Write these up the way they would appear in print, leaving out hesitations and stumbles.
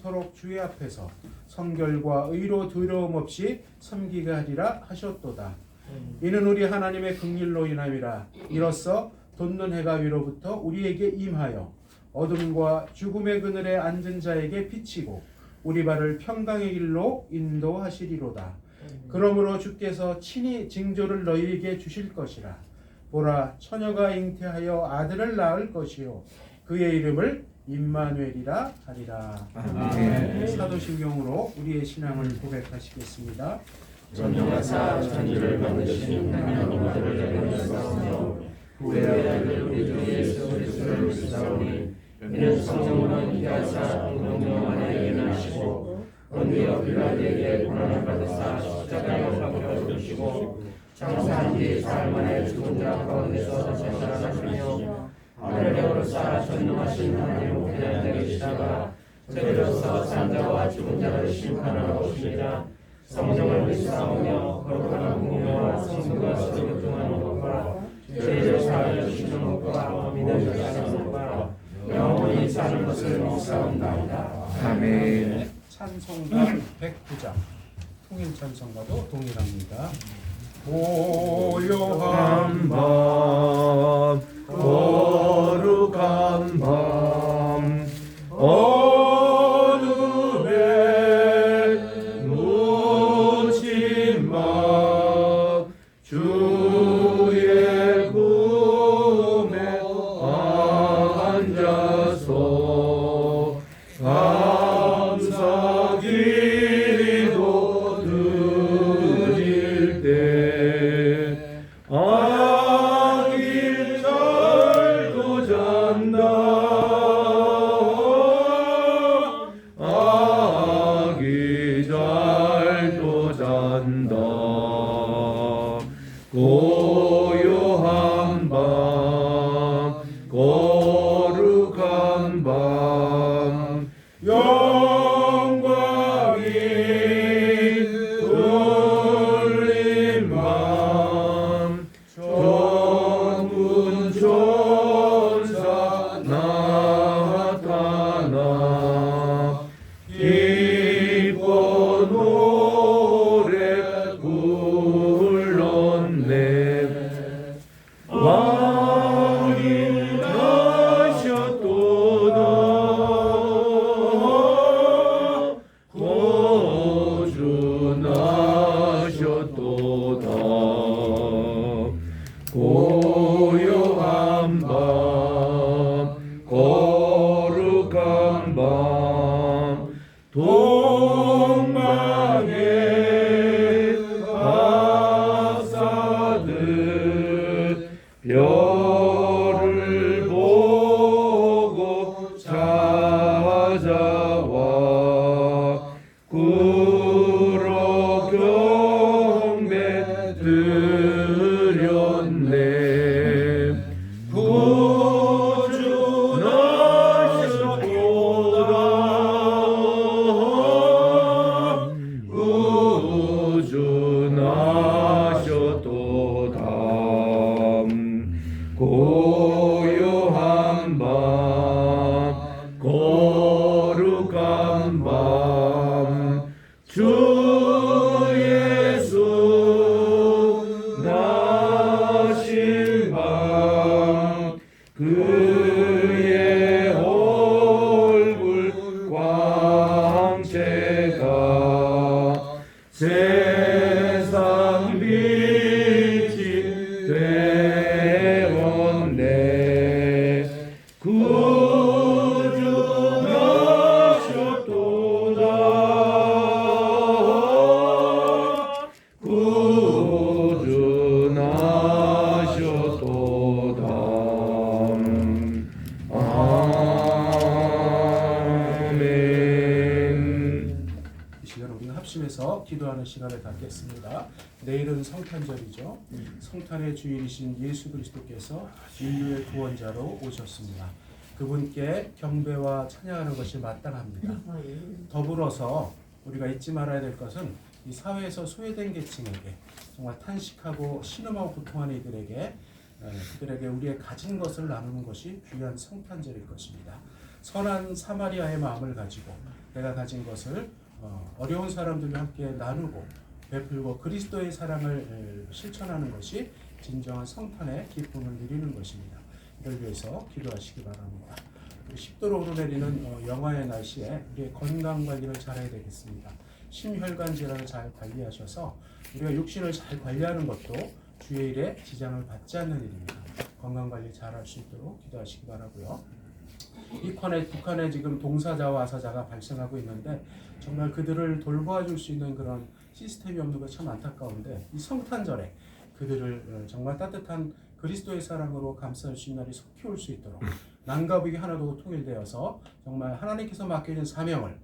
영원토록 주의 앞에서 성결과 의로 두려움 없이 섬기게 하리라 하셨도다. 이는 우리 하나님의 긍휼로 인함이라. 이로써 돋는 해가 위로부터 우리에게 임하여 어둠과 죽음의 그늘에 앉은 자에게 비치고 우리 발을 평강의 길로 인도하시리로다. 그러므로 주께서 친히 징조를 너희에게 주실 것이라. 보라, 처녀가 잉태하여 아들을 낳을 것이요 그의 이름을 임마누엘이라 하리라. 아멘. 사도신경으로 우리의 신앙을 고백하시겠습니다. 전능하사 천지를 만드신 하나님 아들을 내려주셨으며 그의 아들 우리 주 예수 그리스도를 믿사오니 이는 성령으로 잉태하사 동정녀 마리아에게 나시고 본디오 빌라도에게 고난을 받으사 십자가에 못 박혀 죽으시고 장사한 뒤 사흘 만에 죽은 자 가운데서 살아나시며 하늘에 오르사 전능하신 하나님 우편에 앉아 계시다가 저리로서 산자와 죽은 자를 심판하러 오시리라. 성령을 믿사오며 거룩한 공의와 성도가 서로 교통하는 것과 죄를 사하여 주시는 것과 믿음을 사는 것과 영원히 사는 것을 믿사옵나이다. 아멘. 찬송가 109장 통일 찬송가도 동일합니다. 고요한 밤 거룩한 밤 어둠에 묻힌 밤 주의 꿈에 앉아서 감사 기도 드릴 때 아기 잘도 잔다. 아기 잘도 잔다. 고요한 밤 거룩한 밤 영광이 돌린 밤 전군 천사 나타나 기뻐 노래 불렀네. 왕이 나셨도다. 구주 나셨도다. 고요한 밤 거룩한 밤 동방의 박사들 별을 보고 찾아와 구로 경배 드렸네. 구주 나셨도다. 구주 나셨도다. 고요한 밤 거룩한 밤 주 예수 나신 밤 그의 얼굴 광채가 세상 빛이 되었네. 구주 나셨도다. 구주 나셨도다. 아멘. 이 시간 우리는 합심해서 기도하는 시간을 갖겠습니다. 내일은 성탄절이죠. 성탄의 주인이신 예수 그리스도께서 인류의 구원자로 오셨습니다. 그분께 경배와 찬양하는 것이 마땅합니다. 더불어서 우리가 잊지 말아야 될 것은 이 사회에서 소외된 계층에게 정말 탄식하고 신음하고 고통하는 이들에게 그들에게 우리의 가진 것을 나누는 것이 귀한 성탄절일 것입니다. 선한 사마리아의 마음을 가지고 내가 가진 것을 어려운 사람들과 함께 나누고 베풀고 그리스도의 사랑을 실천하는 것이 진정한 성탄의 기쁨을 누리는 것입니다. 이를 위해서 기도하시기 바랍니다. 우리 10도로 오르내리는 영하의 날씨에 우리의 건강 관리를 잘해야 되겠습니다. 심혈관 질환을 잘 관리하셔서 우리가 육신을 잘 관리하는 것도 주의 일에 지장을 받지 않는 일입니다. 건강 관리 잘할 수 있도록 기도하시기 바라고요. 북한에 지금 동사자와 아사자가 발생하고 있는데 정말 그들을 돌보아줄 수 있는 그런 시스템이 없는 것 참 안타까운데 이 성탄절에 그들을 정말 따뜻한 그리스도의 사랑으로 감쌀 수 있는 날이 속히 올 수 있도록 남과 북이 하나로 통일되어서 정말 하나님께서 맡겨진 사명을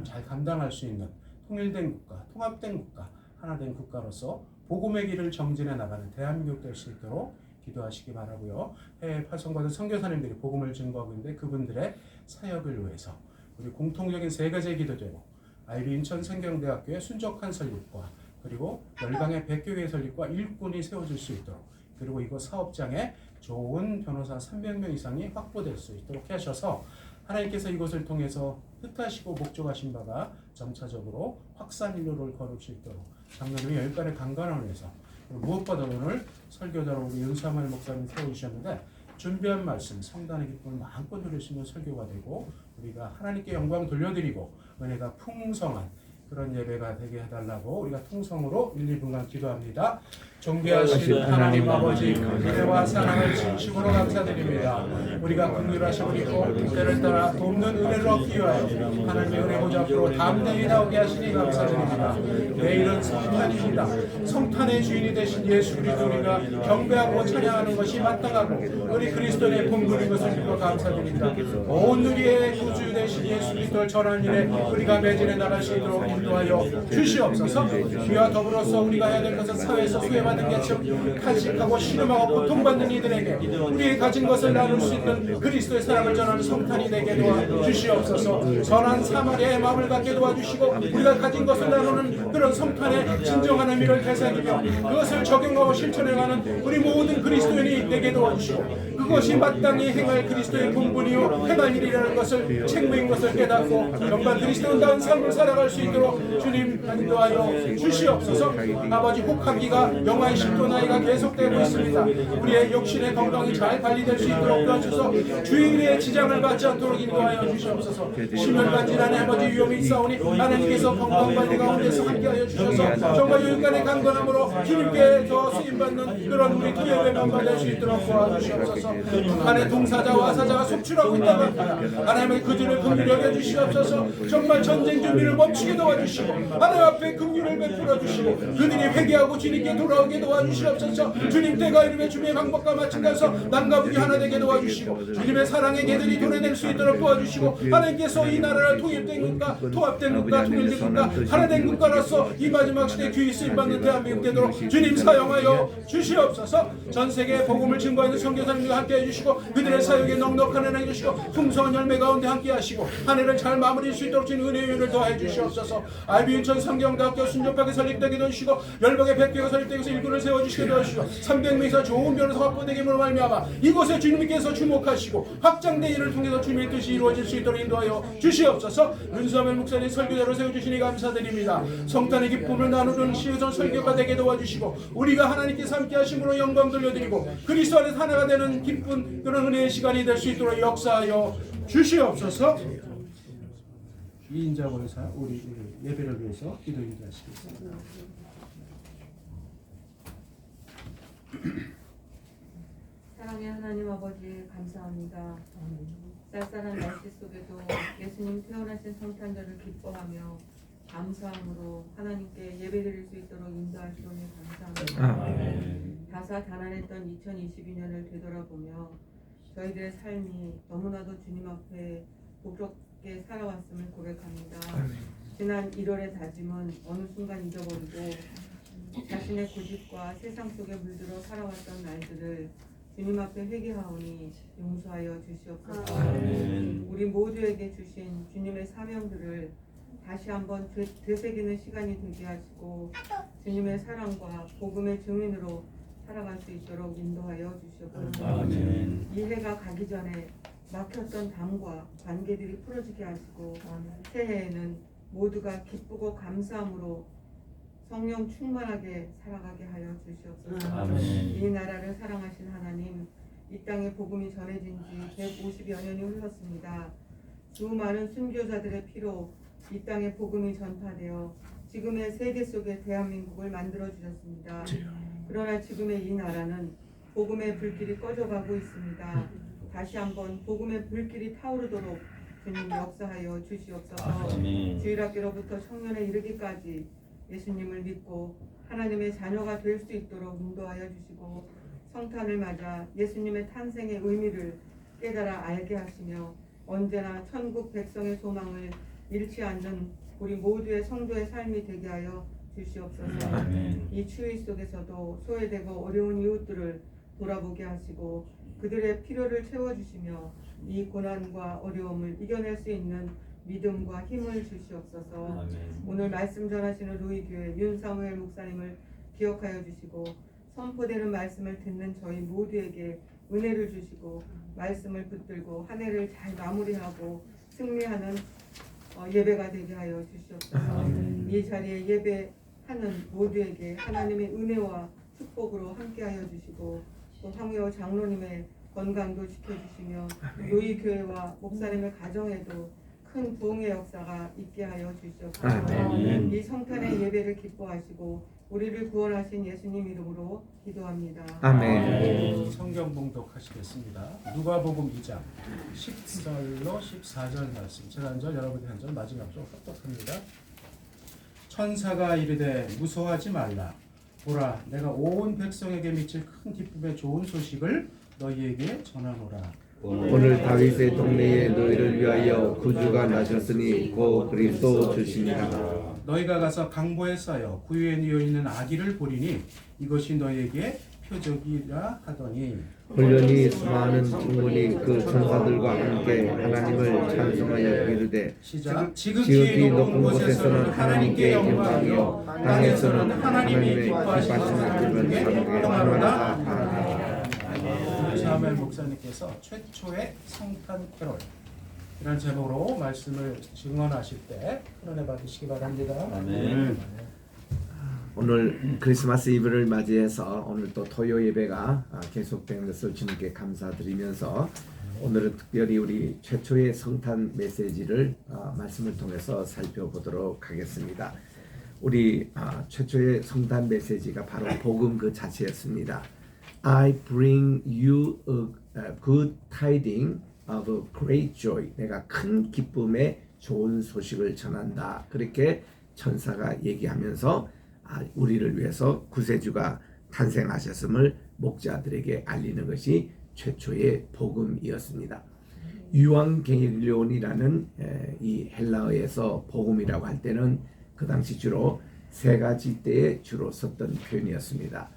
잘 감당할 수 있는 통일된 국가, 통합된 국가, 하나된 국가로서 복음의 길을 정진해 나가는 대한민국 될 수 있도록 기도하시기 바라고요. 해외 파송받은 선교사님들이 복음을 증거하고 있는데 그분들의 사역을 위해서 우리 공통적인 세 가지 기도제로 IB 인천 성경대학교의 순적한 설립과 그리고 열강의 백교회 설립과 일꾼이 세워질 수 있도록 그리고 이곳 사업장에 좋은 변호사 300명 이상이 확보될 수 있도록 하셔서 하나님께서 이곳을 통해서 뜻하시고 목적하신 바가 점차적으로 확산 인로를 걸을 수 있도록 장로님이 열간의 강건함을 위해서 무엇보다 오늘 설교자로 우리 윤사말 목사님 세워주셨는데 준비한 말씀 성단의 기쁨을 마음껏 누릴 수 있는 설교가 되고 우리가 하나님께 영광 돌려드리고 은혜가 풍성한 그런 예배가 되게 해달라고 우리가 통성으로 1, 2분간 기도합니다. 존귀하신 하나님 아버지 은혜와 사랑을 진심으로 감사드립니다. 우리가 긍휼하신 우리 때를 따라 돕는 은혜를 얻기 위하여 하나님의 은혜 보좌 앞으로 담대히 나오게 하시니 감사드립니다. 내일은 성탄입니다. 성탄의 주인이 되신 예수 그리스도 우리가 경배하고 찬양하는 것이 마땅하고 우리 그리스도의 본분인 것을 믿고 감사드립니다. 온 우리의 구주 되신 예수 그리스도를 전하는 일에 우리가 매진해 나갈 수 있도록 인도하여 주시옵소서. 이와 더불어서 우리가 해야 될 것은 사회에서 수혜받는 계층 탄식하고 신음하고 고통받는 이들에게 우리의 가진 것을 나눌 수 있는 그리스도의 사랑을 전하는 성탄이 되게 도와주시옵소서. 선한 사마리아의 마음을 갖게 도와주시고 우리가 가진 것을 나누는 그런 성탄의 진정한 의미를 되새기며 그것을 적용하고 실천해가는 우리 모든 그리스도인이 되게 도와주시고 그것이 마땅히 행할 그리스도의 본분이요 행할 일이라는 것을 책무인 것을 깨닫고 정말 그리스도인다운 삶을 살아갈 수 있도록 주님 인도하여 주시옵소서. 아버지 혹하기가 영하의 10도 나이가 계속되고 있습니다. 우리의 육신의 건강이 잘 관리될 수 있도록 도와주셔서 주일에 지장을 받지 않도록 인도하여 주시옵소서. 심혈관 질환의 아버지 위험이 있사오니 하나님께서 건강관리 가운데서 함께하여 주셔서 정말 유일간의 강건함으로 주님께 더 쓰임받는 그런 우리 교회의 멤버 될 수 있도록 도와주시옵소서. 북한의 동사자와 아사자가 속출하고 있다고 합니다. 하나님의 그들을 긍휼히 여겨주시옵소서. 정말 전쟁 준비를 멈추게 도와주시고 하나님 앞에 긍휼을 베풀어 주시고 그들이 회개하고 주님께 돌아오게 도와주시옵소서. 주님 때가 이름에 주님의 방법과 마침가서 남과 북이 하나 되게 도와주시고 주님의 사랑의 개들이 도래될 수 있도록 도와주시고 하나님께서 이 나라를 통일된 국가, 통합된 국가, 통일된 국가, 하나된 국가로서 이 마지막 시대 귀히 쓰임받는 대한민국 되도록 주님 사용하여 주시옵소서. 전 세계에 복음을 증거하는 선교사님과 함께 해주시고 그들의 사역에 넉넉한 은혜 해주시고 풍성한 열매 가운데 함께 하시고 한 해를 잘 마무리할 수 있도록 주님 은혜의 은을 더해 주시옵소서. IB 인천 성경대학교 순종하게 설립되게 도와주시고 열방의 백교가 설립되게 해서 일꾼을 세워주시게 도와주시고 300명에서 좋은 변호사 확보되기로 말미암아 이곳에 주님께서 주목하시고 확장된 일을 통해서 주님의 뜻이 이루어질 수 있도록 인도하여 주시옵소서. 윤수아멜 목사님 설교자로 세워주시니 감사드립니다. 성탄의 기쁨을 나누는 시에서 설교가 되게 도와주시고 우리가 하나님께서 함께 하심으로 영광 돌려드리고 그리스도 안에서 하나가 되는 기쁜 그런 은혜의 시간이 될 수 있도록 역사하여 주시옵소서. 이 인자고에서 우리 예배를 위해서 기도 인도하시겠습니다. 사랑의 하나님 아버지 감사합니다. 쌀쌀한 날씨 속에도 예수님 태어나신 성탄절을 기뻐하며 감사함으로 하나님께 예배드릴 수 있도록 인도하시오니 감사합니다. 다사다난했던 2022년을 되돌아보며 저희들의 삶이 너무나도 주님 앞에 복잡게 살아왔음을 고백합니다. 지난 1월의 다짐은 어느 순간 잊어버리고 자신의 고집과 세상 속에 물들어 살아왔던 날들을 주님 앞에 회개하오니 용서하여 주시옵소서. 우리 모두에게 주신 주님의 사명들을 다시 한번 되새기는 시간이 되게 하시고 주님의 사랑과 복음의 증인으로 살아갈 수 있도록 인도하여 주시옵소서. 이 해가 가기 전에 막혔던 담과 관계들이 풀어지게 하시고 새해에는 모두가 기쁘고 감사함으로 성령 충만하게 살아가게 하여 주시옵소서. 아멘. 이 나라를 사랑하신 하나님, 이 땅에 복음이 전해진 지 150여 년이 흘렀습니다. 수많은 순교자들의 피로 이 땅에 복음이 전파되어 지금의 세계 속의 대한민국을 만들어 주셨습니다. 그러나 지금의 이 나라는 복음의 불길이 꺼져가고 있습니다. 다시 한번 복음의 불길이 타오르도록 주님 역사하여 주시옵소서. 아멘. 주일학교로부터 청년에 이르기까지 예수님을 믿고 하나님의 자녀가 될 수 있도록 인도하여 주시고 성탄을 맞아 예수님의 탄생의 의미를 깨달아 알게 하시며 언제나 천국 백성의 소망을 잃지 않는 우리 모두의 성도의 삶이 되게 하여 주시옵소서. 아멘. 이 추위 속에서도 소외되고 어려운 이웃들을 돌아보게 하시고 그들의 필요를 채워주시며 이 고난과 어려움을 이겨낼 수 있는 믿음과 힘을 주시옵소서. 아멘. 오늘 말씀 전하시는 루이교회 윤사무엘 목사님을 기억하여 주시고 선포되는 말씀을 듣는 저희 모두에게 은혜를 주시고 말씀을 붙들고 한 해를 잘 마무리하고 승리하는 예배가 되게 하여 주시옵소서. 아멘. 이 자리에 예배하는 모두에게 하나님의 은혜와 축복으로 함께하여 주시고 또 황효 장로님의 건강도 지켜주시며 노이교회와 목사님의 가정에도 큰 부흥의 역사가 있게 하여 주시옵소서. 아멘. 이 성탄의 예배를 기뻐하시고 우리를 구원하신 예수님 이름으로 기도합니다. 아멘. 성경 봉독하시겠습니다. 누가복음 2장 10절로 14절 말씀. 제가 한 절, 여러분이 한 절, 마지막 절 합독합니다. 천사가 이르되 무서워하지 말라. 보라, 내가 온 백성에게 미칠 큰 기쁨의 좋은 소식을 너희에게 전하노라. 오늘 다윗의 동네에 너희를 위하여 구주가 나셨으니 곧 그리스도 주시니라. 너희가 가서 강보에 쌓여 구유에 누워 있는 아기를 보리니 이것이 너희에게 표적이라 하더니 훈련이 수많은 증문이 그 천사들과 함께 하나님을 찬송하여 이르되 시작. 지극히 높은 곳에서는 하나님께 영광이요 땅에서는 하나님의 기뻐하시는 자들 중에 평화로다. 아멘. 사무엘 목사님께서 최초의 성탄 캐롤 이런 제목으로 말씀을 증언하실 때 은혜 받으시기 바랍니다. 아멘. 오늘 크리스마스 이브를 맞이해서 오늘 또 토요 예배가 계속된 것을 주님께 감사드리면서 오늘은 특별히 우리 최초의 성탄 메시지를 말씀을 통해서 살펴보도록 하겠습니다. 우리 최초의 성탄 메시지가 바로 복음 그 자체였습니다. I bring you a good tidings of great joy. 내가 큰 기쁨의 좋은 소식을 전한다. 그렇게 천사가 얘기하면서 우리를 위해서 구세주가 탄생하셨음을 목자들에게 알리는 것이 최초의 복음이었습니다. 유앙겔리온이라는 이 헬라어에서 복음이라고 할 때는 그 당시 주로 세 가지 때에 주로 썼던 표현이었습니다.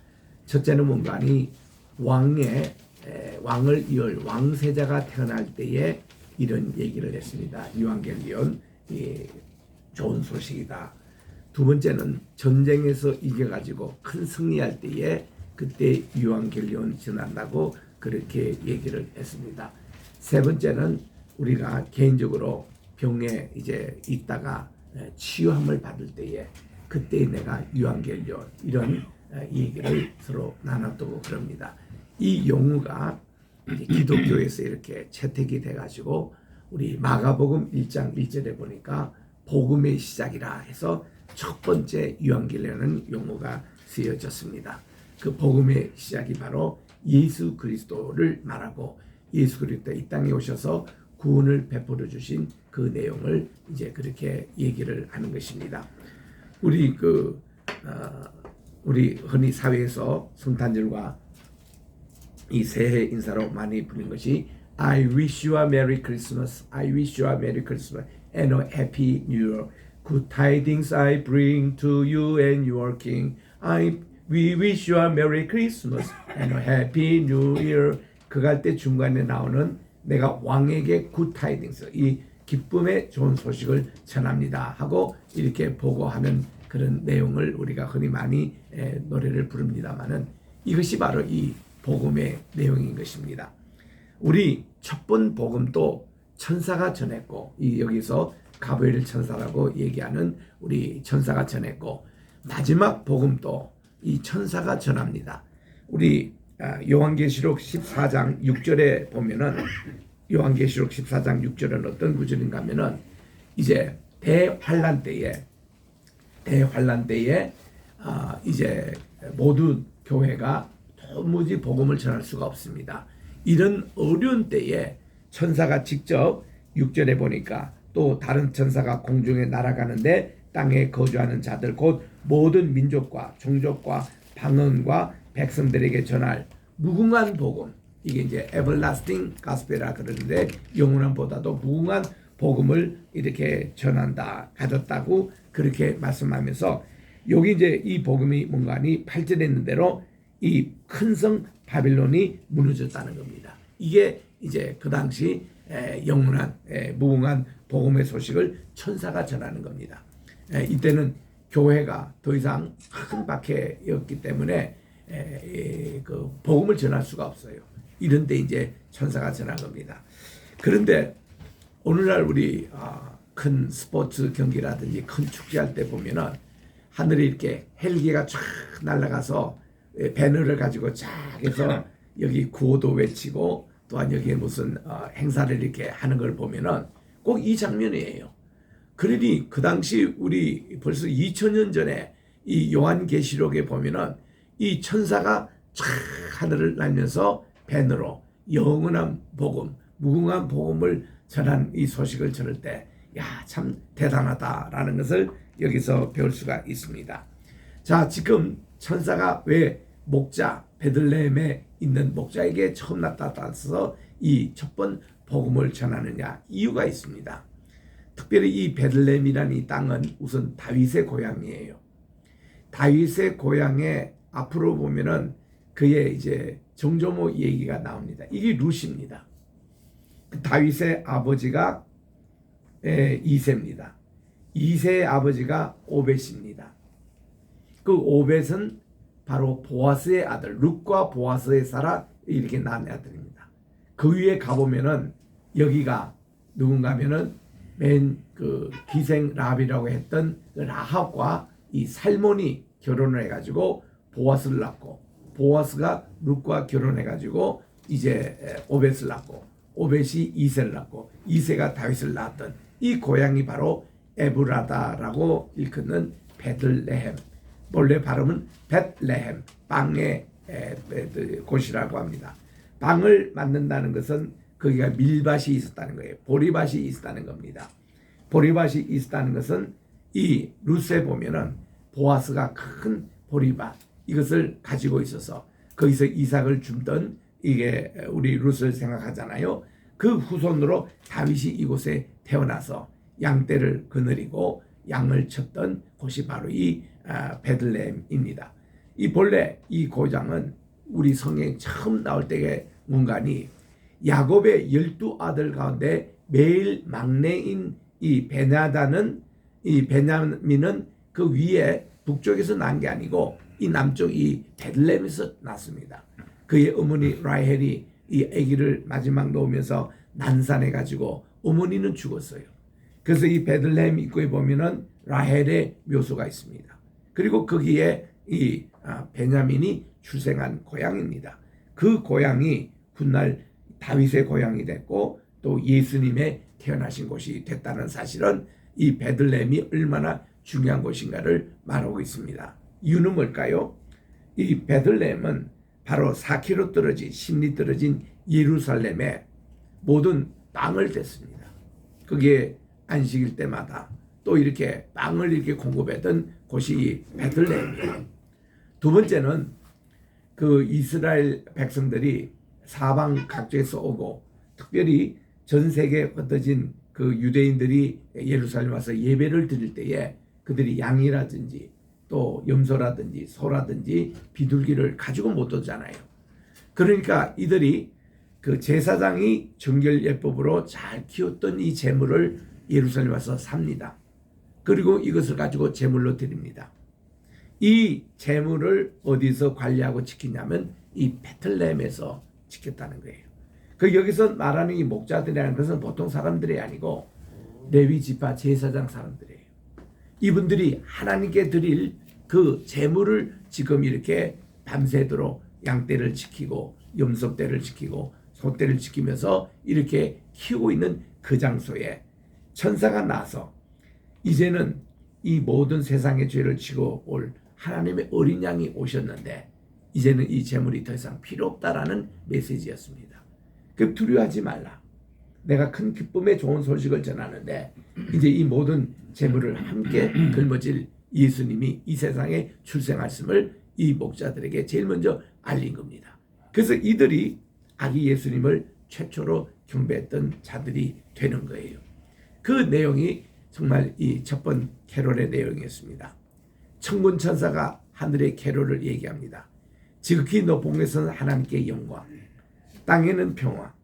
첫째는 뭔가니 왕을 이을 왕세자가 태어날 때에 이런 얘기를 했습니다. 유앙겔리온, 좋은 소식이다. 두 번째는 전쟁에서 이겨가지고 큰 승리할 때에 그때 유앙겔리온 전한다고 그렇게 얘기를 했습니다. 세 번째는 우리가 개인적으로 병에 이제 있다가 치유함을 받을 때에 그때 내가 유앙겔리온 이런 얘기를 서로 나눴다고 그럽니다. 이 용어가 기독교에서 이렇게 채택이 돼가지고 우리 마가복음 1장 1절에 보니까 복음의 시작이라 해서 첫 번째 유앙겔리온은 용어가 쓰여졌습니다. 그 복음의 시작이 바로 예수 그리스도를 말하고 예수 그리스도 이 땅에 오셔서 구원을 베풀어 주신 그 내용을 이제 그렇게 얘기를 하는 것입니다. 우리 흔히 사회에서 성탄절과 이 새해 인사로 많이 부르는 것이 I wish you a Merry Christmas, I wish you a Merry Christmas and a Happy New Year. Good tidings I bring to you and your King. We wish you a Merry Christmas and a Happy New Year. 그갈 때 중간에 나오는 내가 왕에게 good tidings, 이 기쁨의 좋은 소식을 전합니다 하고 이렇게 보고하는 그런 내용을 우리가 흔히 많이 노래를 부릅니다만은 이것이 바로 이 복음의 내용인 것입니다. 우리 첫 번 복음도 천사가 전했고, 이 여기서 가브리엘 천사라고 얘기하는 우리 천사가 전했고, 마지막 복음도 이 천사가 전합니다. 우리 요한계시록 14장 6절에 보면은, 요한계시록 14장 6절은 어떤 구절인가 하면은, 이제 대환란 때에 이제 모두 교회가 도무지 복음을 전할 수가 없습니다. 이런 어려운 때에 천사가 직접 6절에 보니까, 또 다른 천사가 공중에 날아가는데 땅에 거주하는 자들 곧 모든 민족과 종족과 방언과 백성들에게 전할 무궁한 복음, 이게 이제 everlasting gospel이라 그러는데, 영원한 보다도 무궁한 복음을 이렇게 전한다, 가졌다고 그렇게 말씀하면서, 여기 이제 이 복음이 뭔가 하니 8절에 있는 대로 이 큰 성 바빌론이 무너졌다는 겁니다. 이게 이제 그 당시 영원한 무궁한 복음의 소식을 천사가 전하는 겁니다. 이때는 교회가 더 이상 큰 박해였기 때문에 그 복음을 전할 수가 없어요. 이런데 이제 천사가 전한 겁니다. 그런데 오늘날 우리 큰 스포츠 경기라든지 큰 축제할 때 보면은 하늘에 이렇게 헬기가 쫙 날아가서 배너를 가지고 쫙 해서 여기 구호도 외치고, 또한 여기에 무슨 행사를 이렇게 하는 걸 보면은 꼭 이 장면이에요. 그러니 그 당시 우리 벌써 2000년 전에 이 요한계시록에 보면은 이 천사가 쫙 하늘을 날면서 배너로 영원한 복음, 무궁한 복음을 전한 이 소식을 전할 때, 야, 참 대단하다라는 것을 여기서 배울 수가 있습니다. 자, 지금 천사가 왜 목자 베들레헴에 있는 목자에게 처음 나타나서 이 첫 번 복음을 전하느냐, 이유가 있습니다. 특별히 이 베들레헴이라는 이 땅은 우선 다윗의 고향이에요. 다윗의 고향에 앞으로 보면은 그의 이제 정조모 얘기가 나옵니다. 이게 룻입니다. 다윗의 아버지가 이새입니다. 이새의 아버지가 오벳입니다. 그 오벳은 바로 보아스의 아들, 룻과 보아스의 살아 이렇게 낳은 아들입니다. 그 위에 가보면은 여기가 누군가 하면은 맨 그 기생 라합이라고 했던 그 라합과 이 살몬이 결혼을 해가지고 보아스를 낳고, 보아스가 룻과 결혼해가지고 이제 오벳을 낳고, 오벳이 이새를 낳고, 이새가 다윗을 낳았던 이 고향이 바로 에브라다라고 일컫는 베들레헴, 본래 발음은 벳레헴, 빵의 곳이라고 합니다. 빵을 만든다는 것은 거기가 밀밭이 있었다는 거예요. 보리밭이 있었다는 겁니다. 보리밭이 있었다는 것은 이 룻에 보면은 보아스가 큰 보리밭, 이것을 가지고 있어서 거기서 이삭을 줍던, 이게 우리 룻을 생각하잖아요. 그 후손으로 다윗이 이곳에 태어나서 양떼를 거느리고 양을 쳤던 곳이 바로 이 베들레헴입니다. 이 본래 이 고장은 우리 성경 처음 나올 때의 문간이 야곱의 12아들 가운데 매일 막내인 이 베냐다는, 이 베냐민은 그 위에 북쪽에서 난 게 아니고 이 남쪽 이 베들레헴에서 났습니다. 그의 어머니 라헬이 이 아기를 마지막 놓으면서 난산해 가지고 어머니는 죽었어요. 그래서 이 베들레헴 입구에 보면은 라헬의 묘소가 있습니다. 그리고 거기에 이 베냐민이 출생한 고향입니다. 그 고향이 훗날 다윗의 고향이 됐고, 또 예수님의 태어나신 곳이 됐다는 사실은 이 베들레헴이 얼마나 중요한 곳인가를 말하고 있습니다. 이유는 뭘까요? 이 베들레헴은 바로 4km 떨어진, 10리 떨어진 예루살렘에 모든 빵을 댔습니다. 그게 안식일 때마다 또 이렇게 빵을 이렇게 공급했던 곳이 베들레헴이에요. 두 번째는 그 이스라엘 백성들이 사방 각지에서 오고, 특별히 전 세계에 흩어진 그 유대인들이 예루살렘 와서 예배를 드릴 때에 그들이 양이라든지 또 염소라든지 소라든지 비둘기를 가지고 못 오잖아요. 그러니까 이들이 그 제사장이 정결예법으로 잘 키웠던 이 제물을 예루살렘 와서 삽니다. 그리고 이것을 가지고 제물로 드립니다. 이 제물을 어디서 관리하고 지키냐면 이 베들레헴에서 지켰다는 거예요. 그 여기서 말하는 이 목자들이라는 것은 보통 사람들이 아니고 레위 지파 제사장 사람들이에요. 이분들이 하나님께 드릴 그 제물을 지금 이렇게 밤새도록 양떼를 지키고 염소떼를 지키고 소떼를 지키면서 이렇게 키우고 있는 그 장소에 천사가 나서 이제는 이 모든 세상의 죄를 지고 올 하나님의 어린 양이 오셨는데 이제는 이 제물이 더 이상 필요 없다라는 메시지였습니다. 그 두려워하지 말라. 내가 큰 기쁨의 좋은 소식을 전하는데 이제 이 모든 제물을 함께 걸머질 예수님이 이 세상에 출생하심을 이 목자들에게 제일 먼저 알린 겁니다. 그래서 이들이 아기 예수님을 최초로 경배했던 자들이 되는 거예요. 그 내용이 정말 이 첫 번 캐롤의 내용이었습니다. 천군 천사가 하늘의 캐롤을 얘기합니다. 지극히 높은 곳에서는 하나님께 영광, 땅에는 평화,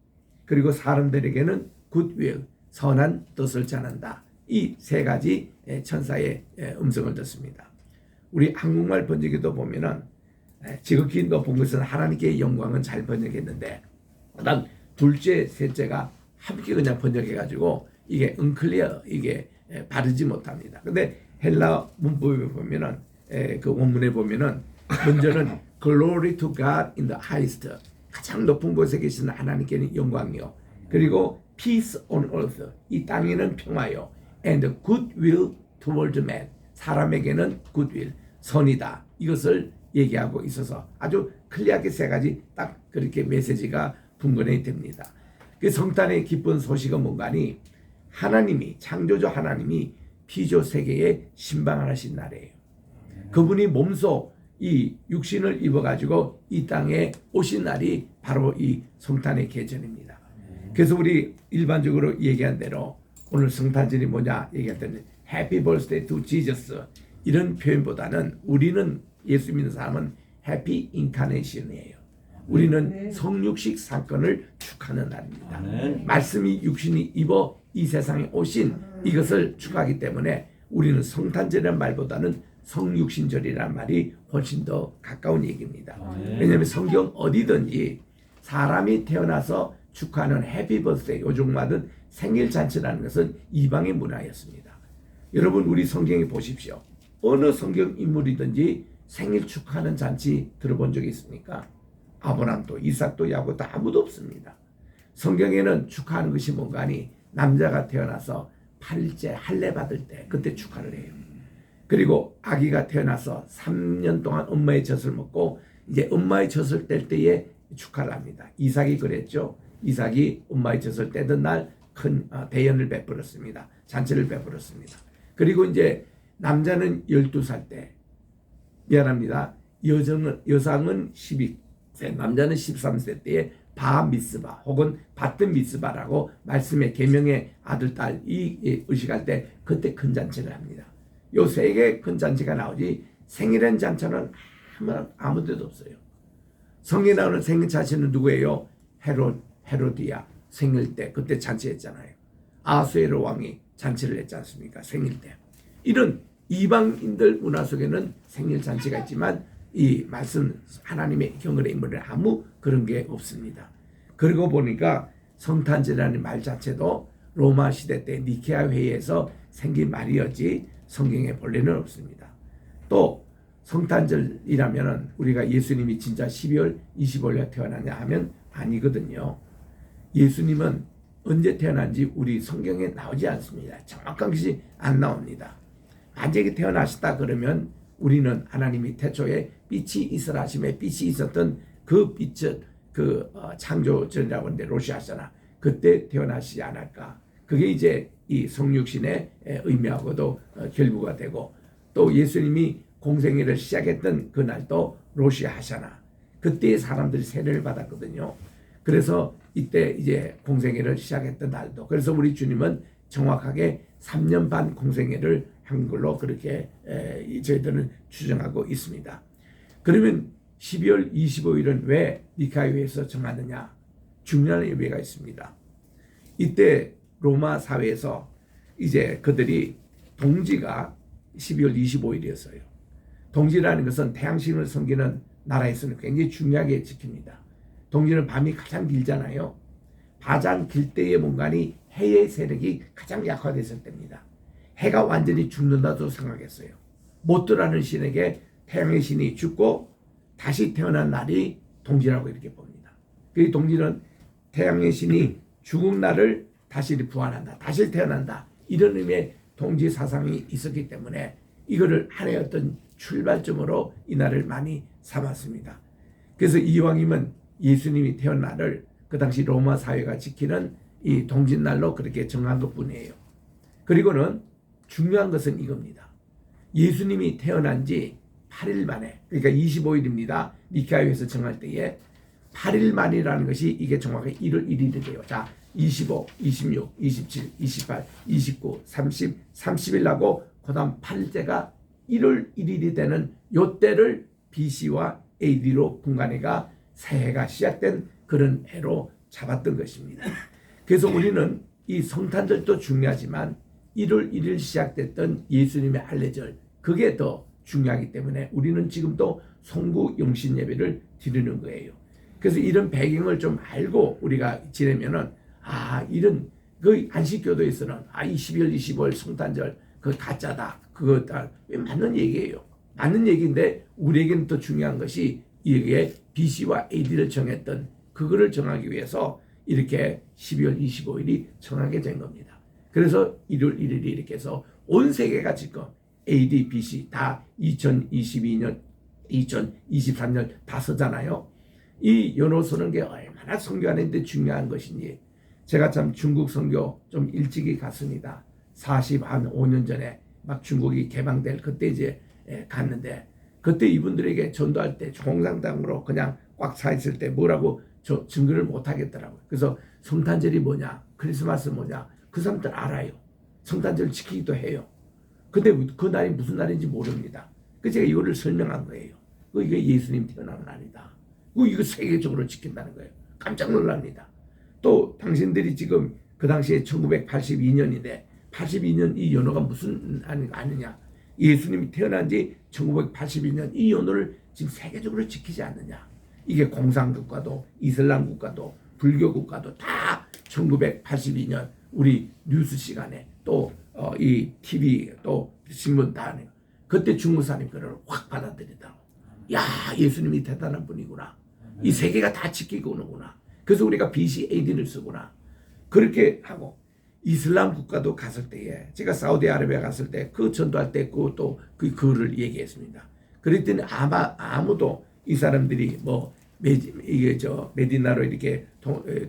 그리고 사람들에게는 굿윌, 선한 뜻을 전한다. 이 세 가지 천사의 음성을 듣습니다. 우리 한국말 번역에도 보면은 지극히 높은 곳은 하나님께 영광은 잘 번역했는데 그다음 둘째, 셋째가 함께 그냥 번역해가지고 이게 은클리어, 이게 바르지 못합니다. 근데 헬라 문법에 보면은 그 원문에 보면은 먼저는 Glory to God in the highest, 가장 높은 곳에 계시는 하나님께는 영광이요. 그리고 Peace on earth, 이 땅에는 평화요. And goodwill toward man, 사람에게는 goodwill, 선이다. 이것을 얘기하고 있어서 아주 클리어하게 세 가지 딱 그렇게 메시지가 분간이 됩니다. 그 성탄의 기쁜 소식은 뭔가니 하나님이, 창조주 하나님이 피조 세계에 신방하신 날이에요. 그분이 몸소 이 육신을 입어가지고 이 땅에 오신 날이 바로 이 성탄의 계절입니다. 그래서 우리 일반적으로 얘기한 대로 오늘 성탄절이 뭐냐 얘기할 때는 Happy Birthday to Jesus, 이런 표현보다는 우리는 예수 믿는 사람은 Happy Incarnation이에요. 우리는 성육식 사건을 축하하는 날입니다. 말씀이 육신이 입어 이 세상에 오신 이것을 축하하기 때문에 우리는 성탄절이라는 말보다는 성육신절이라는 말이 훨씬 더 가까운 얘기입니다. 왜냐하면 성경 어디든지 사람이 태어나서 축하하는 해피 버스데이, 요즘마든 생일 잔치라는 것은 이방의 문화였습니다. 여러분 우리 성경에 보십시오. 어느 성경 인물이든지 생일 축하하는 잔치 들어본 적이 있습니까? 아브람도 이삭도 야고도 아무도 없습니다. 성경에는 축하하는 것이 뭔가 하니 남자가 태어나서 8일째 할례 받을 때 그때 축하를 해요. 그리고 아기가 태어나서 3년 동안 엄마의 젖을 먹고 이제 엄마의 젖을 뗄 때에 축하를 합니다. 이삭이 그랬죠. 이삭이 엄마의 젖을 떼던 날 큰 대연을 베풀었습니다. 잔치를 베풀었습니다. 그리고 이제 남자는 12살 때, 미안합니다, 여상은 12세, 남자는 13세 때에 바 미스바 혹은 바튼 미스바라고 말씀의 계명의 아들 딸이 의식할 때 그때 큰 잔치를 합니다. 요 세 개 큰 잔치가 나오지 생일엔 잔치는 아무 데도 없어요. 성경에 나오는 생일 잔치는 누구예요? 헤로디아 생일 때 그때 잔치했잖아요. 아수에로 왕이 잔치를 했지 않습니까? 생일 때. 이런 이방인들 문화 속에는 생일 잔치가 있지만 이 말씀 하나님의 경건의 인물은 아무 그런 게 없습니다. 그러고 보니까 성탄절이라는 말 자체도 로마 시대 때 니케아 회의에서 생긴 말이었지 성경에 본래는 없습니다. 또 성탄절이라면 우리가 예수님이 진짜 12월 25일에 태어나냐 하면 아니거든요. 예수님은 언제 태어난지 우리 성경에 나오지 않습니다. 정확한 것이 안 나옵니다. 만약에 태어나셨다 그러면 우리는 하나님이 태초에 빛이 있으라 하심에 빛이 있었던 그 빛을 창조전이라고 하는데 로시아잖아. 그때 태어나시지 않을까. 그게 이제 이 성육신의 의미하고도 결부가 되고 또 예수님이 공생애를 시작했던 그날도 로시아하샤나. 그때 사람들이 세례를 받았거든요. 그래서 이때 이제 공생애를 시작했던 날도. 그래서 우리 주님은 정확하게 3년 반 공생애를 한 걸로 그렇게 저희들은 추정하고 있습니다. 그러면 12월 25일은 왜 니카이회에서 정하느냐? 중요한 의미가 있습니다. 이때 로마 사회에서 이제 그들이 동지가 12월 25일이었어요. 동지라는 것은 태양신을 섬기는 나라에서는 굉장히 중요하게 지킵니다. 동지는 밤이 가장 길잖아요. 바장 길대의 문간이 해의 세력이 가장 약화됐을 때입니다. 해가 완전히 죽는다도 생각했어요. 모뚜라는 신에게 태양의 신이 죽고 다시 태어난 날이 동지라고 이렇게 봅니다. 그 동지는 태양의 신이 죽은 날을 다시 부활한다, 다시 태어난다, 이런 의미의 동지 사상이 있었기 때문에 이거를 하나의 어떤 출발점으로 이 날을 많이 삼았습니다. 그래서 이왕이면 예수님이 태어난 날을 그 당시 로마 사회가 지키는 이 동짓날로 그렇게 정한 것뿐이에요. 그리고는 중요한 것은 이겁니다. 예수님이 태어난 지 8일 만에, 그러니까 25일입니다. 니케아에서 정할 때에 8일 만이라는 것이 이게 정확하게 1월 1일이 돼요. 자, 25, 26, 27, 28, 29, 30, 30일 나고 그 다음 8일째가 1월 1일이 되는 요때를 BC와 AD로 분간해가 새해가 시작된 그런 해로 잡았던 것입니다. 그래서 우리는 이 성탄절도 중요하지만 1월 1일 시작됐던 예수님의 할례절, 그게 더 중요하기 때문에 우리는 지금도 송구 영신 예배를 드리는 거예요. 그래서 이런 배경을 좀 알고 우리가 지내면은 이런 그 안식교도에서는 이 12월 25일 성탄절 그 가짜다, 그거 다 맞는 얘기예요. 맞는 얘기인데 우리에게는 더 중요한 것이 이게 BC와 AD를 정했던 그거를 정하기 위해서 이렇게 12월 25일이 정하게 된 겁니다. 그래서 1월 1일이 이렇게 해서 온 세계가 지금 AD, BC 다 2022년, 2023년 다 서잖아요. 이 연호 서는 게 얼마나 선교하는데 중요한 것인지, 제가 참 중국 선교 좀 일찍이 갔습니다. 45년 전에 막 중국이 개방될 그때 이제 갔는데, 그때 이분들에게 전도할 때 공산당으로 그냥 꽉 차 있을 때 뭐라고 저 증거를 못 하겠더라고요. 그래서 성탄절이 뭐냐, 크리스마스 뭐냐, 그 사람들 알아요. 성탄절 지키기도 해요. 근데 그 날이 무슨 날인지 모릅니다. 그래서 제가 이거를 설명한 거예요. 이게 예수님 태어난 날이다. 이거 세계적으로 지킨다는 거예요. 깜짝 놀랍니다. 또 당신들이 지금 그 당시에 1982년인데 82년 이 연호가 무슨 아느냐. 예수님이 태어난 지 1982년 이 연호를 지금 세계적으로 지키지 않느냐. 이게 공산국가도 이슬람 국가도 불교 국가도 다 1982년 우리 뉴스 시간에 또 이 TV 또 신문 다 하네요. 그때 중국 사람이 그걸 확 받아들이더라고. 야, 예수님이 대단한 분이구나. 이 세계가 다 지키고 오는구나. 그래서 우리가 BC AD를 쓰구나. 그렇게 하고 이슬람 국가도 갔을 때에 제가 사우디아라비아 갔을 때 그 전도할 때 그것도 그를 얘기했습니다. 그랬더니 아무도 이 사람들이 메디나로 이렇게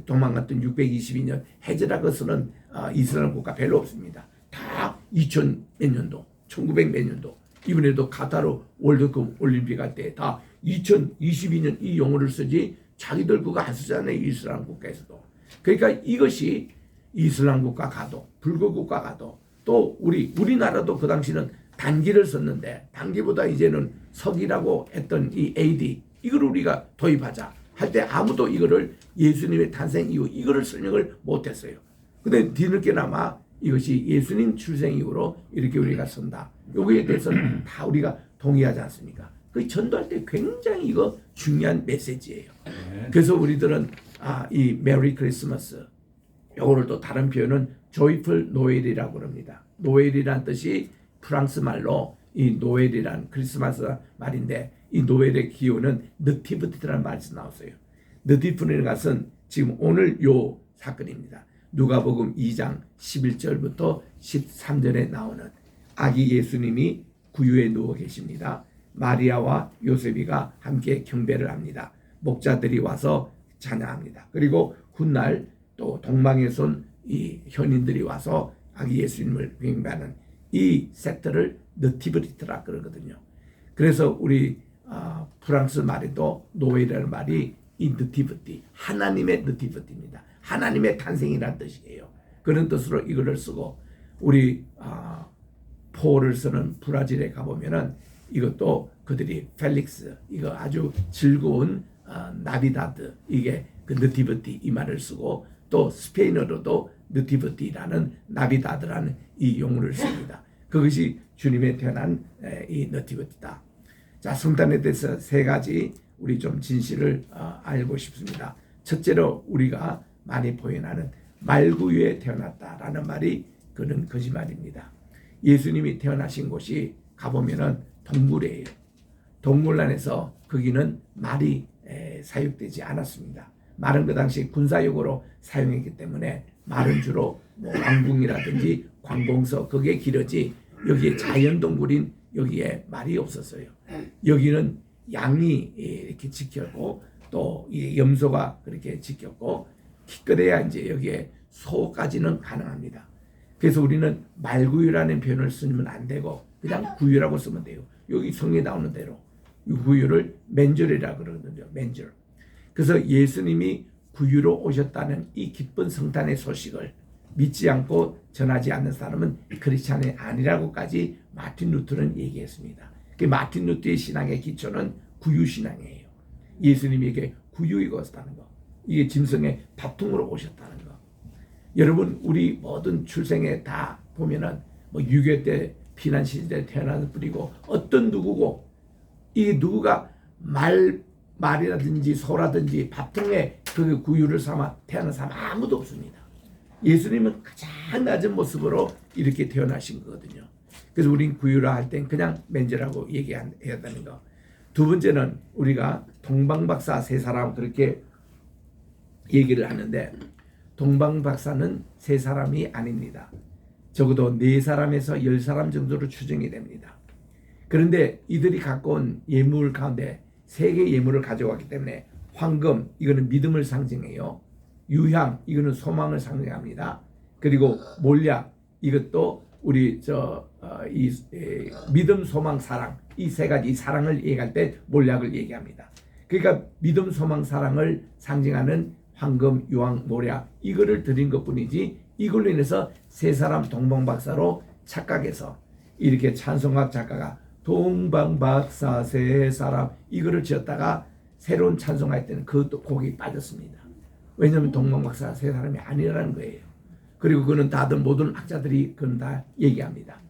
도망갔던 622년 헤즈라고 쓰는 이슬람 국가 별로 없습니다. 다 2000 몇 년도, 1900 몇 년도, 이번에도 카타르 월드컵 올림픽 할 때 다 2022년 이 용어를 쓰지 자기들 그거 안 쓰잖아요. 이슬람 국가에서도. 그러니까 이것이 이슬람 국가 가도 불교 국가 가도 또 우리나라도 그 당시는 단기를 썼는데 단기보다 이제는 서기라고 했던 이 AD 이걸 우리가 도입하자 할 때 아무도 이거를 예수님의 탄생 이후 이거를 설명을 못했어요. 근데 뒤늦게나마 이것이 예수님 출생 이후로 이렇게 우리가 쓴다. 여기에 대해서는 다 우리가 동의하지 않습니까? 그 전도할 때 굉장히 이거 중요한 메시지예요. 그래서 우리들은 이 메리 크리스마스, 요거를 또 다른 표현은 조이풀 노엘이라고 합니다. 노엘이란 뜻이 프랑스 말로 이 노엘이란 크리스마스 말인데 이 노엘의 기호는 느티브티라는 말에서 나왔어요. 느티브티라는 것은 지금 오늘 요 사건입니다. 누가복음 2장 11절부터 13절에 나오는 아기 예수님이 구유에 누워 계십니다. 마리아와 요셉이가 함께 경배를 합니다. 목자들이 와서 찬양합니다. 그리고 훗날 또 동방에서 온 이 현인들이 와서 아기 예수님을 경배하는 이 세트를 느티브리트라 그러거든요. 그래서 우리 프랑스 말에도 노엘이라는 말이 이 느티브티, 하나님의 느티브티입니다. 하나님의 탄생이라는 뜻이에요. 그런 뜻으로 이거를 쓰고 우리 포를 쓰는 브라질에 가보면은 이것도 그들이 펠릭스 이거 아주 즐거운 나비다드 이게 그 느티브티 이 말을 쓰고 또 스페인어로도 느티브티라는 나비다드라는 이 용어를 씁니다. 그것이 주님의 태어난 이 느티브티다. 자, 성탄에 대해서 세 가지 우리 좀 진실을 알고 싶습니다. 첫째로 우리가 많이 보현하는 말구유에 태어났다라는 말이 그는 거짓말입니다. 예수님이 태어나신 곳이 가보면은 동굴이에요. 동굴 안에서 거기는 말이 사육되지 않았습니다. 말은 그 당시 군사용으로 사용했기 때문에 말은 주로 뭐 왕궁이라든지 관공서 거기에 기르지 여기에 자연동굴인 여기에 말이 없었어요. 여기는 양이 이렇게 지켰고 또 이 염소가 그렇게 지켰고 기껏해야 이제 여기에 소까지는 가능합니다. 그래서 우리는 말구유라는 표현을 쓰면 안 되고 그냥 구유라고 쓰면 돼요. 여기 성경에 나오는 대로 이 구유를 맨절이라고 그러거든요. 맨절. 그래서 예수님이 구유로 오셨다는 이 기쁜 성탄의 소식을 믿지 않고 전하지 않는 사람은 크리스찬이 아니라고까지 마틴 루터는 얘기했습니다. 그 마틴 루터의 신앙의 기초는 구유신앙이에요. 예수님에게 구유가 오셨다는 거. 이게 짐승의 밥통으로 오셨다는 거. 여러분 우리 모든 출생에 다 보면은 뭐 6.25 때 피난 시절에 태어나는 분이고 어떤 누구고 이 누구가 말이라든지 소라든지 밥통에 그 구유를 삼아 태어난 사람 아무도 없습니다. 예수님은 가장 낮은 모습으로 이렇게 태어나신 거거든요. 그래서 우린 구유라 할 땐 그냥 맨절하고 얘기해야 되는 거. 두 번째는 우리가 동방박사 세 사람 그렇게 얘기를 하는데 동방박사는 세 사람이 아닙니다. 적어도 4사람에서 10사람 정도로 추정이 됩니다. 그런데 이들이 갖고 온 예물 가운데 3개의 예물을 가져왔기 때문에 황금 이거는 믿음을 상징해요. 유향 이거는 소망을 상징합니다. 그리고 몰약 이것도 우리 믿음, 소망, 사랑 이 세 가지 사랑을 얘기할 때 몰약을 얘기합니다. 그러니까 믿음, 소망, 사랑을 상징하는 황금, 유황, 몰약 이거를 드린 것뿐이지 이걸로 인해서 세 사람 동방박사로 착각해서 이렇게 찬송학 작가가 동방박사 세 사람 이거를 지었다가 새로운 찬송할 때는 그것도 곡이 빠졌습니다. 왜냐하면 동방박사 세 사람이 아니라는 거예요. 그리고 그는 다들 모든 학자들이 그는 다 얘기합니다.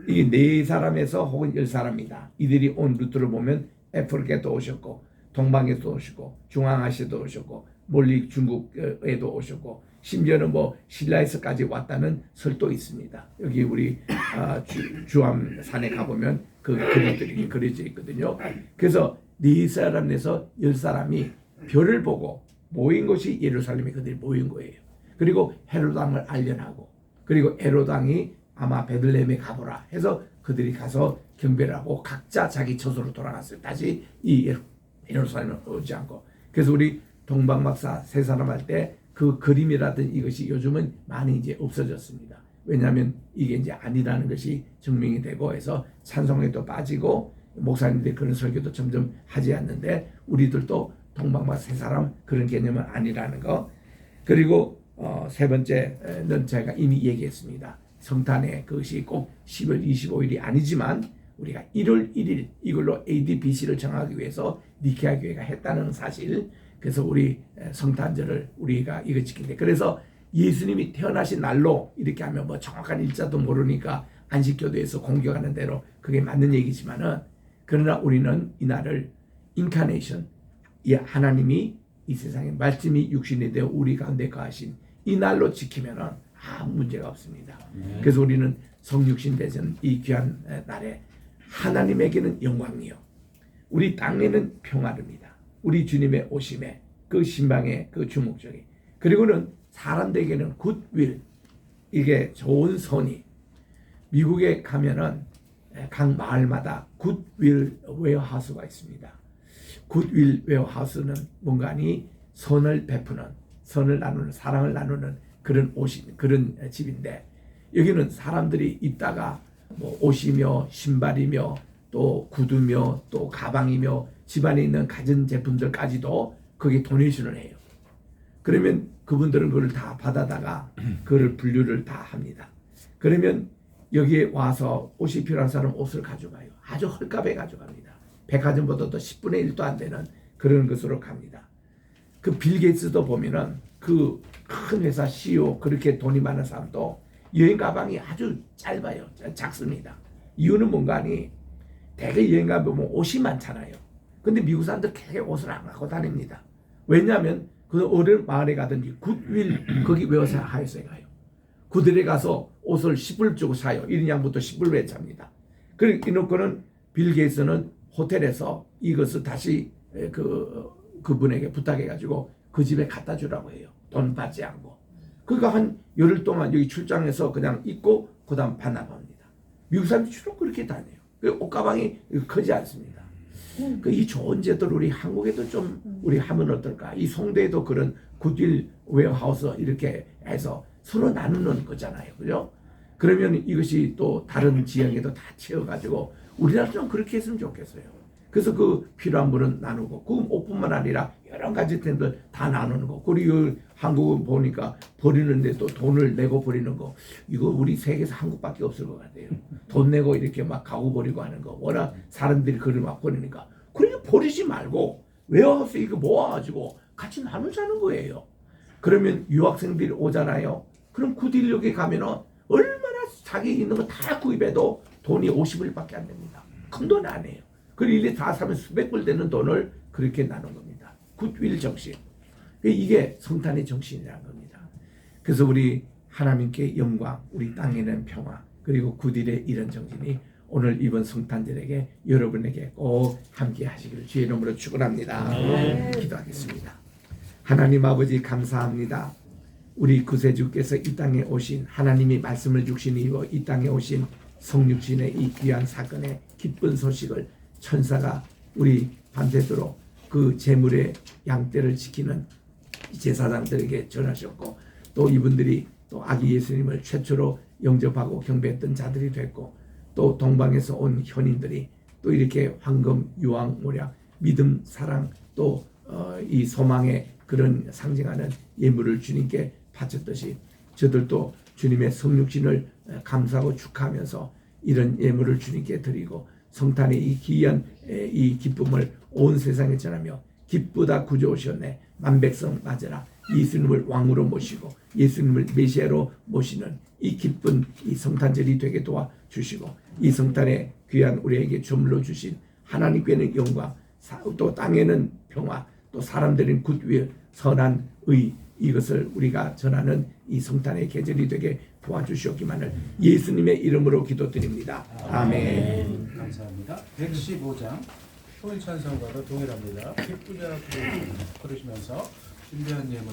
이게 4사람에서 혹은 10사람이다. 이들이 온 루트를 보면 애프리카에도 오셨고 동방에도 오셨고 중앙아시아도 오셨고 멀리 중국에도 오셨고 심지어는 뭐 신라에서까지 왔다는 설도 있습니다. 여기 우리 주암산에 가보면 그 그림들이 그려져 있거든요. 그래서 4사람에서 10사람이 별을 보고 모인 곳이 예루살렘에 그들이 모인 거예요. 그리고 헤롯 왕을 알련하고 그리고 헤롯 왕이 아마 베들레헴에 가보라 해서 그들이 가서 경배를 하고 각자 자기 처소로 돌아갔어요. 다시 이 예루살렘에 오지 않고. 그래서 우리 동방박사 세 사람 할 때 그 그림이라든 이것이 요즘은 많이 이제 없어졌습니다. 왜냐하면 이게 이제 아니라는 것이 증명이 되고 해서 찬송에도 빠지고 목사님들이 그런 설교도 점점 하지 않는데 우리들도 동방박사 세 사람 그런 개념은 아니라는 거. 그리고 세 번째는 제가 이미 얘기했습니다. 성탄의 그것이 꼭 10월 25일이 아니지만 우리가 1월 1일 이걸로 AD/BC를 정하기 위해서 니케아 교회가 했다는 사실. 그래서 우리 성탄절을 우리가 이거 지킨대. 그래서 예수님이 태어나신 날로 이렇게 하면 뭐 정확한 일자도 모르니까 안식교도에서 공격하는 대로 그게 맞는 얘기지만은 그러나 우리는 이 날을 인카네이션 하나님이 이 세상에 말씀이 육신이 되어 우리 가운데 거하신 이 날로 지키면은 아무 문제가 없습니다. 그래서 우리는 성육신 되신 이 귀한 날에 하나님에게는 영광이요 우리 땅에는 평화입니다. 우리 주님의 오심에 그 신방의 그 주목적이 그리고는 사람들에게는 굿윌 이게 좋은 선이 미국에 가면은 각 마을마다 굿윌 웨어하우스가 있습니다. 굿윌 웨어하우스는 뭔가니 선을 베푸는 선을 나누는 사랑을 나누는 그런 그런 집인데 여기는 사람들이 있다가 뭐 옷이며 신발이며 또 구두며 또 가방이며 집안에 있는 가전 제품들까지도 거기에 도네이션을 해요. 그러면 그분들은 그걸 다 받아다가 그걸 분류를 다 합니다. 그러면 여기에 와서 옷이 필요한 사람 옷을 가져가요. 아주 헐값에 가져갑니다. 백화점보다도 10분의 1도 안 되는 그런 것으로 갑니다. 그 빌 게이츠도 보면은 그 큰 회사 CEO 그렇게 돈이 많은 사람도 여행 가방이 아주 짧아요. 작습니다. 이유는 뭔가 하니 대개 여행 가보면 옷이 많잖아요. 근데 미국 사람들 되게 옷을 안 갖고 다닙니다. 왜냐하면 그 그 어느 마을에 가든지 굿윌 거기 외워서 하였어요 가요. 그들에 가서 옷을 10불 주고 사요. 1인 양부터 10불에 삽니다. 그리고 이놓고는 빌 게이츠는 호텔에서 이것을 다시 그분에게 부탁해가지고 그 집에 갖다 주라고 해요. 돈 받지 않고. 그러니까 한 열흘 동안 여기 출장해서 그냥 입고 그 다음 반납합니다. 미국 사람들이 주로 그렇게 다녀요. 그 옷가방이 크지 않습니다. 이 좋은 제도를 우리 한국에도 좀 우리 하면 어떨까? 이 송도에도 그런 굿윌 웨어하우스 이렇게 해서 서로 나누는 거잖아요. 그죠? 그러면 이것이 또 다른 지역에도 다 채워가지고 우리나라도 그렇게 했으면 좋겠어요. 그래서 그 필요한 분은 나누고 그 옷뿐만 아니라 여러 가지 텐들 다 나누는 거. 그리고 한국은 보니까 버리는데 또 돈을 내고 버리는 거. 이거 우리 세계에서 한국밖에 없을 것 같아요. 돈 내고 이렇게 막 가구 버리고 하는 거. 워낙 사람들이 그걸 막 버리니까. 그러니까 버리지 말고 웨어하우스 이거 모아가지고 같이 나누자는 거예요. 그러면 유학생들이 오잖아요. 그럼 굿윌역에 가면은 얼마나 자기 있는 거 다 구입해도 돈이 50불밖에 안 됩니다. 큰 돈 아니에요. 그리고 일일이 다 사면 수백 불 되는 돈을 그렇게 나눈 겁니다. 굿윌 정신. 이게 성탄의 정신이라는 겁니다. 그래서 우리 하나님께 영광, 우리 땅에는 평화, 그리고 굿윌의 이런 정신이 오늘 이번 성탄절에게 여러분에게 꼭 함께 하시기를 주의 이름으로 축원합니다. 기도하겠습니다. 하나님 아버지 감사합니다. 우리 구세주께서 이 땅에 오신 하나님이 말씀을 주신 이후 이 땅에 오신 성육신의 이 귀한 사건의 기쁜 소식을 천사가 우리 밤새도록 그 제물의 양떼를 지키는 제사장들에게 전하셨고 또 이분들이 또 아기 예수님을 최초로 영접하고 경배했던 자들이 됐고 또 동방에서 온 현인들이 또 이렇게 황금, 유황, 모략, 믿음, 사랑 또 이 소망의 그런 상징하는 예물을 주님께 바쳤듯이 저들도 주님의 성육신을 감사하고 축하하면서 이런 예물을 주님께 드리고 성탄의 이 귀한 이 기쁨을 온 세상에 전하며 기쁘다 구주 오셨네 만백성 맞으라 예수님을 왕으로 모시고 예수님을 메시아로 모시는 이 기쁜 이 성탄절이 되게 도와주시고 이 성탄에 귀한 우리에게 주물러 주신 하나님께는 영광 또 땅에는 평화 또 사람들은 굿윌 선한 의 이것을 우리가 전하는 이 성탄의 계절이 되게 도와주시옵기만을 예수님의 이름으로 기도드립니다. 아멘. 감사합니다. 115장 초일 찬송과도 동일합니다. 기쁘자 부르시면서 준비한 예물